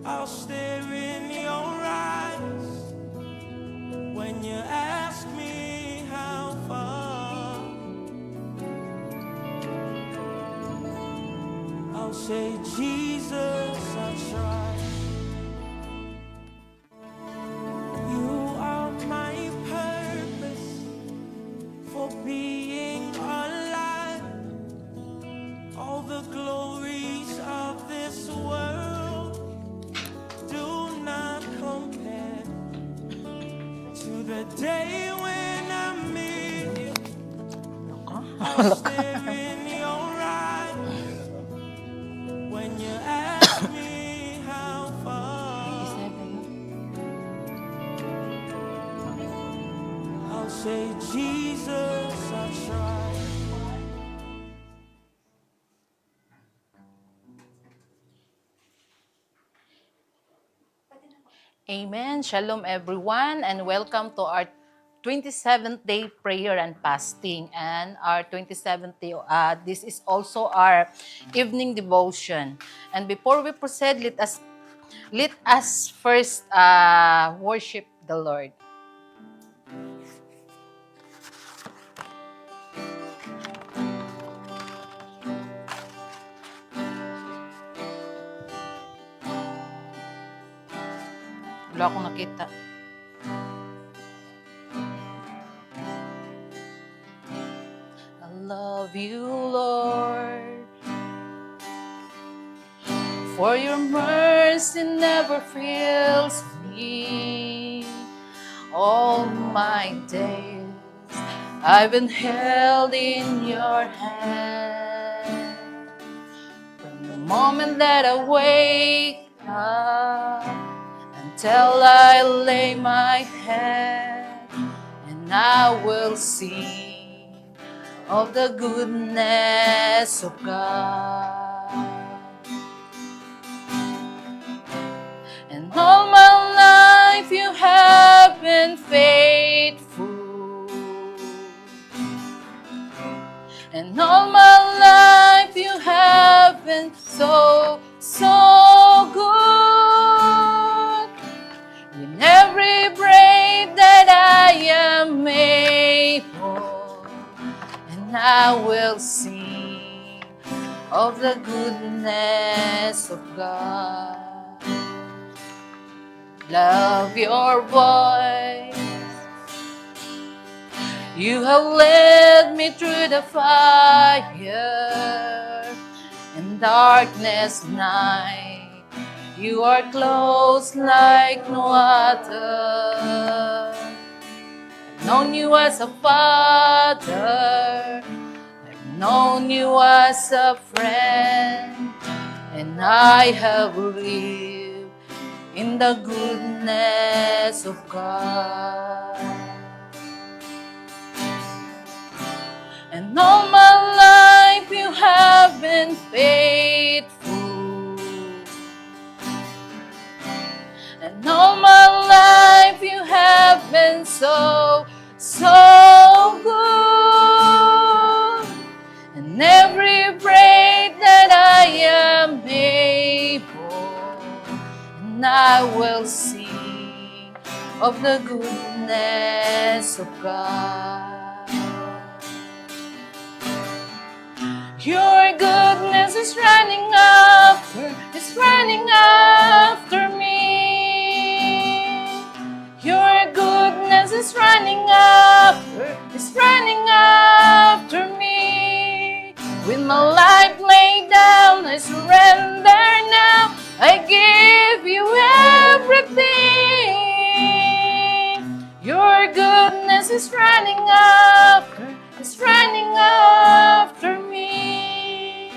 I'll stare in your eyes when you ask me how far. I'll say, Jesus, I tried. You are my purpose for being alive. All the glories of this world do not compare to the day when I meet you. I'll stare in your eyes when you ask me how far. I'll say, Jesus, I tried. Amen. Shalom everyone and welcome to our 27th day prayer and fasting and our 27th day. This is also our evening devotion. And before we proceed, let us first worship the Lord. Wala akong nakita. I love you, Lord, for your mercy never fails me. All my days I've been held in your hand. From the moment that I wake up until I lay my head, and I will sing of the goodness of God. And all my life you have been faithful. And all my life you have been so, so good. In every breath that I am able, and I will sing of the goodness of God. Love your voice. You have led me through the fire and darkness night. You are close like no other. I've known you as a father. I've known you as a friend. And I have lived in the goodness of God. And all my life you have been faithful. And all my life you have been so, so good. And every breath that I am able, and I will sing of the goodness of God. Your goodness is running after me. Your goodness is running after me. With my life laid down, I surrender now. I give you everything. Your goodness is running after me.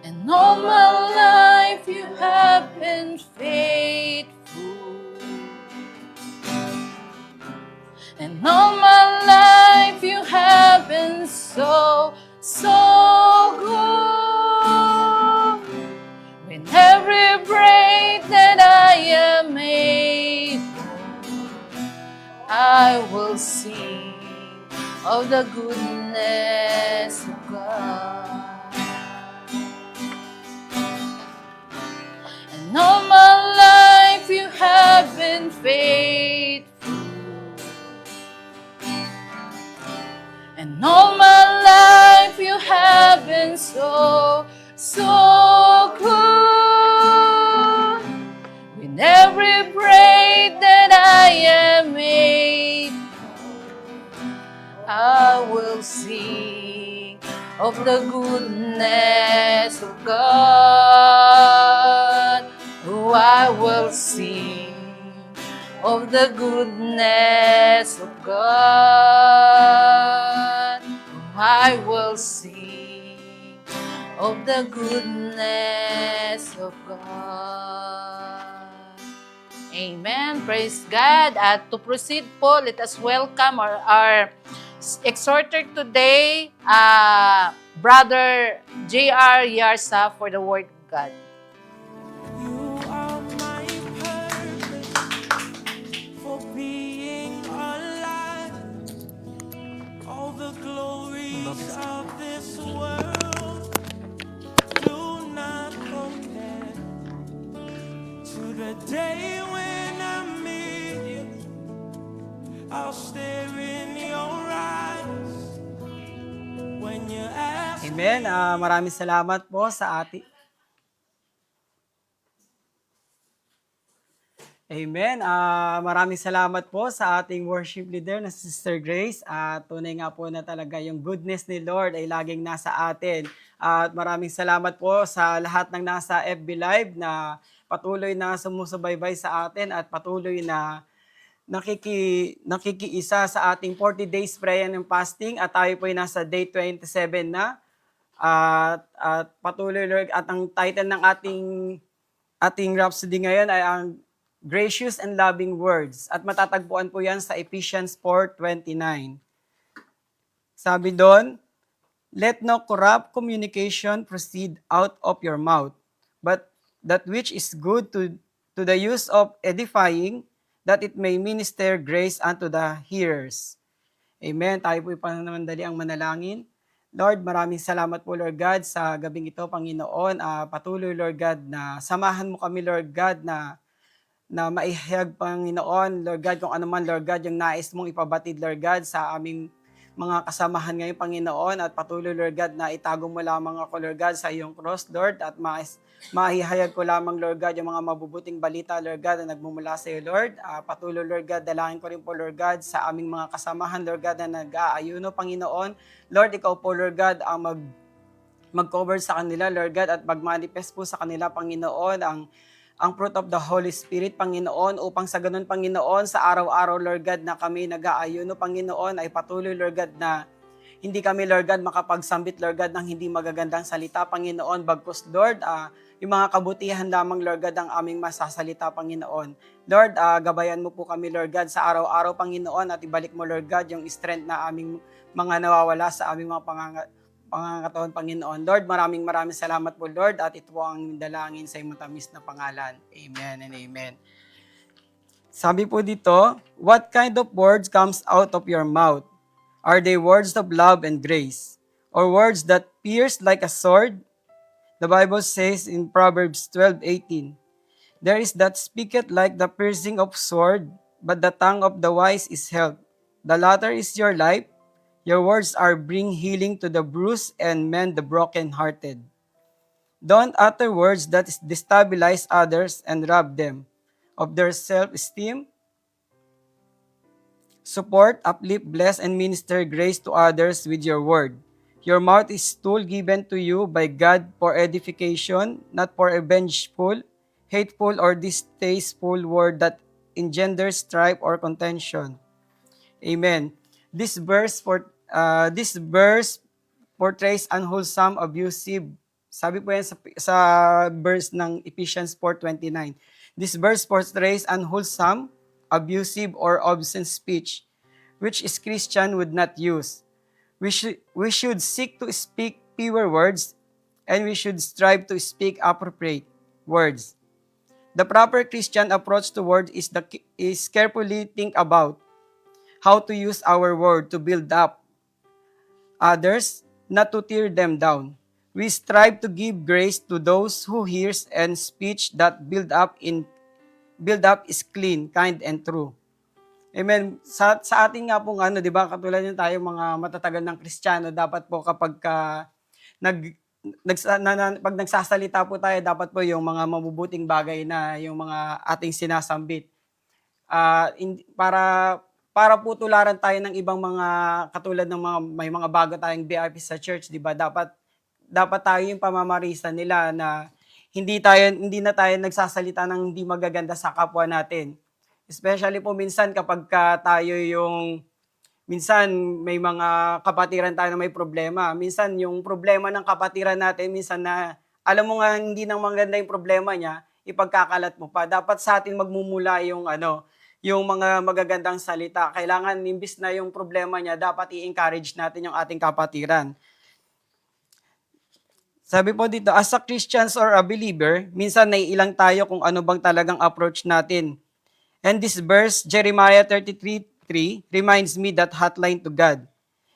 And all my life you have been faithful. And all my life you have been so, so good. With every breath that I am able, I will sing of the goodness of God. of the goodness of God. Oh, I will sing of the goodness of God. Oh, I will sing of the goodness of God. Amen. Praise God. At to proceed po, let us welcome our exhorter today, Brother J.R. Yarsa, for the Word of God. You are my purpose for being alive. All the glories of this world do not compare to the day when I meet you. I'll stare in your eyes when you ask. Amen. Maraming salamat po sa ating Amen. Maraming salamat po sa ating worship leader na si Sister Grace. Tunay nga po na talaga yung goodness ni Lord ay laging nasa atin. At maraming salamat po sa lahat ng nasa FB Live na patuloy na sumusubaybay sa atin at patuloy na nakikiisa sa ating 40 days prayer and fasting at tayo po ay nasa day 27 na. At patuloy Lord at ang title ng ating rhapsody ngayon ay ang Gracious and Loving Words at matatagpuan po yan sa Ephesians 4:29. Sabi doon, let no corrupt communication proceed out of your mouth, but that which is good to the use of edifying, that it may minister grace unto the hearers. Amen. Tayo po'y panamandali ang manalangin. Lord, maraming salamat po, Lord God, sa gabing ito, Panginoon. Patuloy, Lord God, na samahan mo kami, Lord God, na maihayag, Panginoon, Lord God, kung ano man, Lord God, yung nais mong ipabatid, Lord God, sa aming mga kasamahan ngayon, Panginoon, at patuloy, Lord God, na itago mo lamang ako, Lord God, sa iyong cross, Lord, at maihayag ko lamang, Lord God, yung mga mabubuting balita, Lord God, na nagmumula sa iyo, Lord. Patuloy, Lord God, dalangin ko rin po, Lord God, sa aming mga kasamahan, Lord God, na nag-aayuno, Panginoon. Lord, ikaw po, Lord God, ang mag-cover sa kanila, Lord God, at mag-manifest po sa kanila, Panginoon, ang fruit of the Holy Spirit, Panginoon, upang sa ganun, Panginoon, sa araw-araw, Lord God, na kami nag-aayuno, Panginoon, ay patuloy, Lord God, na hindi kami, Lord God, makapagsambit, Lord God, ng hindi magagandang salita, Panginoon, bagkus, Lord, yung mga kabutihan lamang, Lord God, ang aming masasalita, Panginoon. Lord, gabayan mo po kami, Lord God, sa araw-araw, Panginoon, at ibalik mo, Lord God, yung strength na aming mga nawawala sa aming mga pangangataon, Panginoon. Lord, maraming salamat po, Lord, at ito po ang dalangin sa iyong matamis na pangalan. Amen and amen. Sabi po dito, what kind of words comes out of your mouth? Are they words of love and grace? Or words that pierce like a sword? The Bible says in Proverbs 12:18, there is that speaketh like the piercing of sword, but the tongue of the wise is health. The latter is your life. Your words are bring healing to the bruised and mend the broken-hearted. Don't utter words that destabilize others and rob them of their self-esteem. Support, uplift, bless, and minister grace to others with your word. Your mouth is tool given to you by God for edification, not for a vengeful, hateful, or distasteful word that engenders strife or contention. Amen. This verse portrays unwholesome, abusive. Sabi po yan sa verse ng Ephesians 4:29. This verse portrays unwholesome, abusive, or obscene speech, which is Christian would not use. We should seek to speak pure words, and we should strive to speak appropriate words. The proper Christian approach to words is carefully think about how to use our word to build up others, not to tear them down. We strive to give grace to those who hears, and speech that build up is clean, kind, and true. Amen. Sa ating nga pong di ba, katulad yun tayo mga matatagal ng Kristiyano, dapat po kapag pag nagsasalita po tayo, dapat po yung mga mabubuting bagay na yung mga ating sinasambit. Para para po tularan tayo ng ibang mga katulad ng mga may mga bago tayong VIP sa church, 'di ba? Dapat tayo yung pamamarisa nila na hindi na tayo nagsasalita ng hindi magaganda sa kapwa natin. Especially po minsan kapag tayo yung minsan may mga kapatiran tayo na may problema. Minsan yung problema ng kapatiran natin minsan na alam mo nga hindi nang maganda yung problema niya, ipagkakalat mo pa. Dapat sa atin magmumula yung yung mga magagandang salita. Kailangan imbis na yung problema niya, dapat i-encourage natin yung ating kapatiran. Sabi po dito, as a Christians or a believer, minsan naiilang tayo kung ano bang talagang approach natin. And this verse, Jeremiah 33:3, reminds me that hotline to God.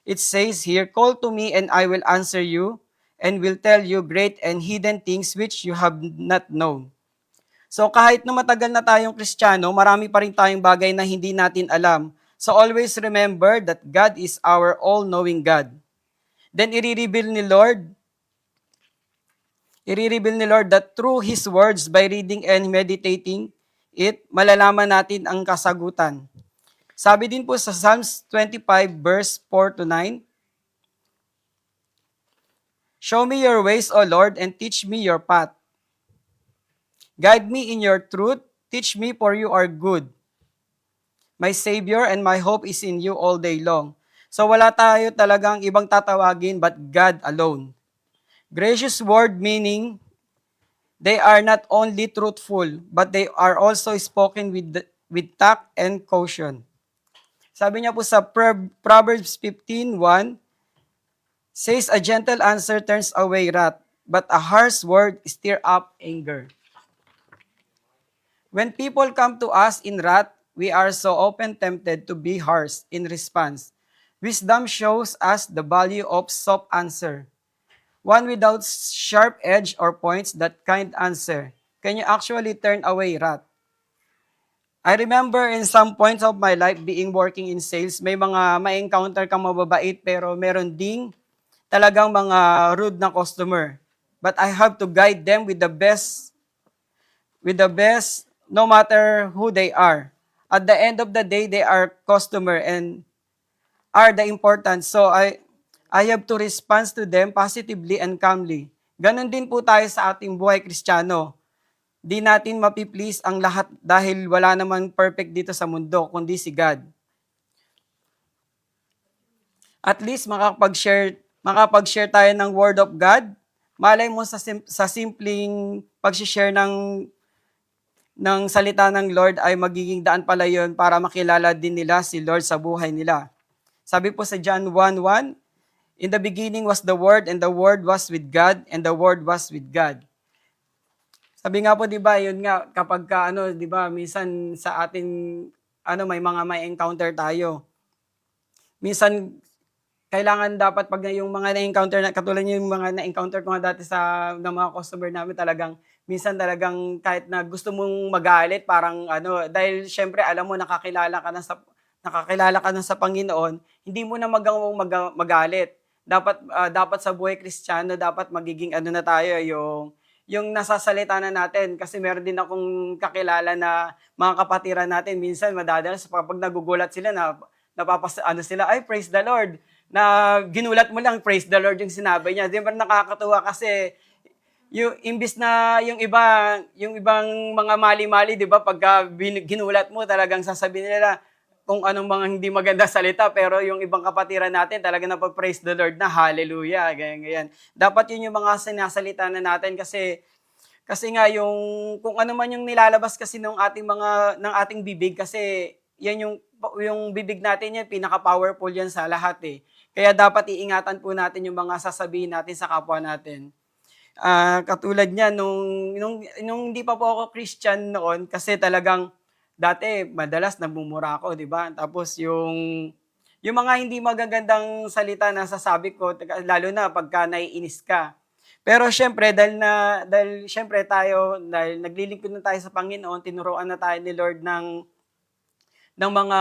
It says here, call to me and I will answer you and will tell you great and hidden things which you have not known. So kahit na matagal na tayong Kristiyano, marami pa rin tayong bagay na hindi natin alam. So always remember that God is our all-knowing God. Then i-reveal ni Lord that through His words, by reading and meditating it, malalaman natin ang kasagutan. Sabi din po sa Psalms 25 verse 4 to 9, show me your ways, O Lord, and teach me your path. Guide me in your truth, teach me for you are good. My Savior and my hope is in you all day long. So wala tayo talagang ibang tatawagin but God alone. Gracious word meaning they are not only truthful, but they are also spoken with tact and caution. Sabi niya po sa Proverbs 15:1, says, a gentle answer turns away wrath, but a harsh word stir up anger. When people come to us in wrath, we are so often tempted to be harsh in response. Wisdom shows us the value of soft answer. One without sharp edge or points, that kind answer can you actually turn away wrath. I remember in some points of my life being working in sales, may mga ma-encounter kang mababait pero meron ding talagang mga rude na customer. But I have to guide them with the best no matter who they are. At the end of the day, they are customer and are the important. So I have to respond to them positively and calmly. Ganon din po tayo sa ating buhay Kristiyano. Di natin mapiplease ang lahat dahil wala naman perfect dito sa mundo, kundi si God. At least makapag-share tayo ng Word of God. Malay mo sa simpleng pag-share ng salita ng Lord ay magiging daan pala yun para makilala din nila si Lord sa buhay nila. Sabi po sa John 1:1, in the beginning was the Word, and the Word was with God, and the Word was with God. Sabi nga po, 'di ba, yun nga kapag di ba, minsan sa atin may mga may encounter tayo. Minsan kailangan dapat pag yung mga na-encounter na katulad yung mga na-encounter ko nga dati ng mga customer namin talagang minsan talagang kahit na gusto mong magalit parang dahil syempre alam mo nakakilala ka na sa Panginoon, hindi mo na magalit. Dapat sa buhay Kristiyano dapat magiging na tayo yung nasasalita na natin. Kasi meron din akong kakilala na mga kapatiran natin, minsan madadalas kapag nagugulat sila sila, ay praise the Lord. Na ginulat mo lang, praise the Lord yung sinabi niya. Di ba nakakatuwa kasi imbis na yung ibang mga mali-mali, di ba, pagka ginulat mo, talagang sasabihin nila kung anong mga hindi maganda salita, pero yung ibang kapatiran natin talagang napag-praise the Lord na hallelujah, ganyan. Dapat yun yung mga sinasalita na natin kasi nga kung ano man yung nilalabas kasi ng ating bibig kasi yan yung bibig natin yan, pinaka-powerful yan sa lahat eh. Kaya dapat iingatan po natin yung mga sasabihin natin sa kapwa natin. Katulad niya, nung hindi pa po ako Christian noon, kasi talagang dati, madalas nagmumura ako, di ba? Tapos yung mga hindi magagandang salita na sasabi ko, lalo na pagka naiinis ka. Pero syempre, dahil naglilingkod na tayo sa Panginoon, tinuruan na tayo ni Lord ng mga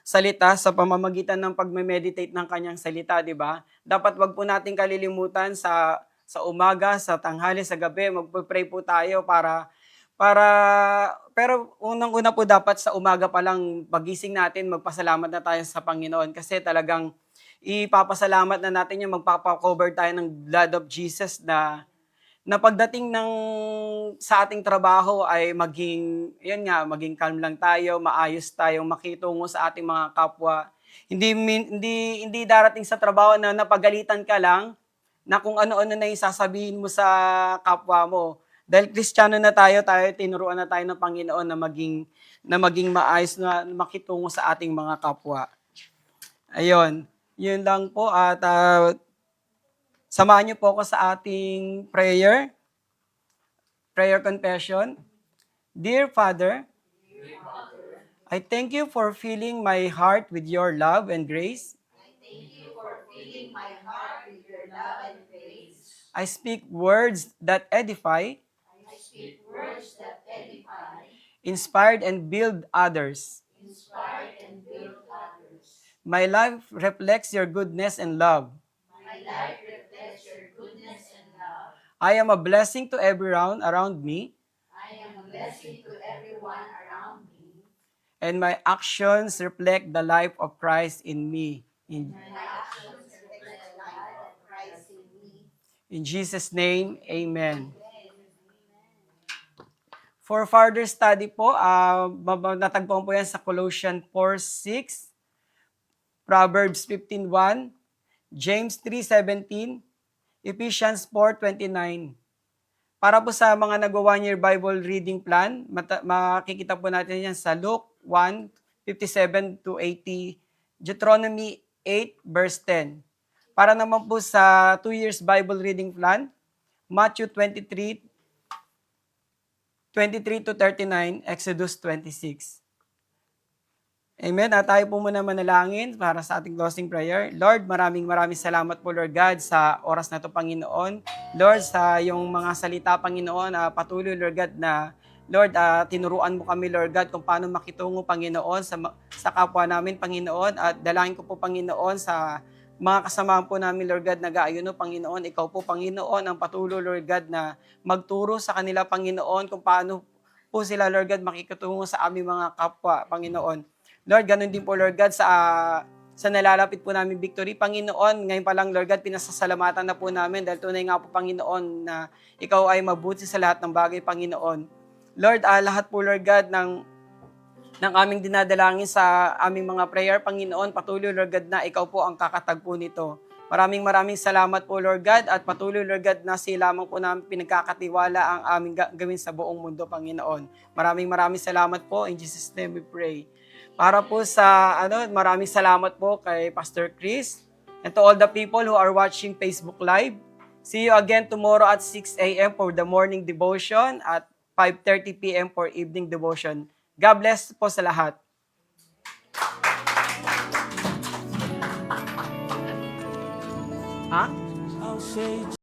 salita sa pamamagitan ng pagme-meditate ng kanyang salita, di ba? Dapat wag po natin kalilimutan sa umaga, sa tanghali, sa gabi, magpe-pray po tayo para pero unang-una po dapat sa umaga pa lang pagising natin, magpasalamat na tayo sa Panginoon kasi talagang ipapasalamat na natin yung magpapa-cover tayo ng blood of Jesus na pagdating sa ating trabaho ay maging calm lang tayo, maayos tayong makitungo sa ating mga kapwa. Hindi darating sa trabaho na napagalitan ka lang na kung ano-ano na yung sasabihin mo sa kapwa mo. Dahil Kristiyano na tayo tinuruan na tayo ng Panginoon na maging maayos na makitungo sa ating mga kapwa. Ayun, yun lang po at samahan niyo po ako sa ating prayer confession. Dear Father, I thank you for filling my heart with your love and grace. I speak words that edify, inspired and build others. My life reflects your goodness and love. I am a blessing to everyone around me. And my actions reflect the life of Christ in me. In Jesus' name, amen. For further study po, natagpuan po yan sa Colossians 4:6, Proverbs 15:1, James 3:17, Ephesians 4:29. Para po sa mga nag-1-year Bible reading plan, makikita po natin yan sa Luke 1:57-80, Deuteronomy 8 verse 10. Para naman po sa 2 years Bible reading plan, Matthew 23:39, Exodus 26. Amen. At tayo po muna manalangin para sa ating closing prayer. Lord, maraming salamat po, Lord God, sa oras na ito, Panginoon. Lord, sa yung mga salita, Panginoon, patuloy, Lord God, na Lord, tinuruan mo kami, Lord God, kung paano makitungo, Panginoon, sa kapwa namin, Panginoon. At dalangin ko po, Panginoon, sa mga kasamahan po namin, Lord God, nag-aayuno, Panginoon. Ikaw po, Panginoon, ang patuloy, Lord God, na magturo sa kanila, Panginoon, kung paano po sila, Lord God, makikitungo sa aming mga kapwa, Panginoon. Lord, ganun din po, Lord God, sa nalalapit po namin victory. Panginoon, ngayon pa lang, Lord God, pinasasalamatan na po namin dahil tunay nga po, Panginoon, na ikaw ay mabuti sa lahat ng bagay, Panginoon. Lord, lahat po, Lord God, ng aming dinadalangin sa aming mga prayer, Panginoon, patuloy, Lord God, na ikaw po ang kakatagpo nito. Maraming salamat po, Lord God, at patuloy, Lord God, na lamang po namin pinagkakatiwala ang aming gawin sa buong mundo, Panginoon. Maraming salamat po. In Jesus' name we pray. Para po sa maraming salamat po kay Pastor Chris and to all the people who are watching Facebook Live. See you again tomorrow at 6 a.m. for the morning devotion at 5:30 p.m. for evening devotion. God bless po sa lahat. I'll say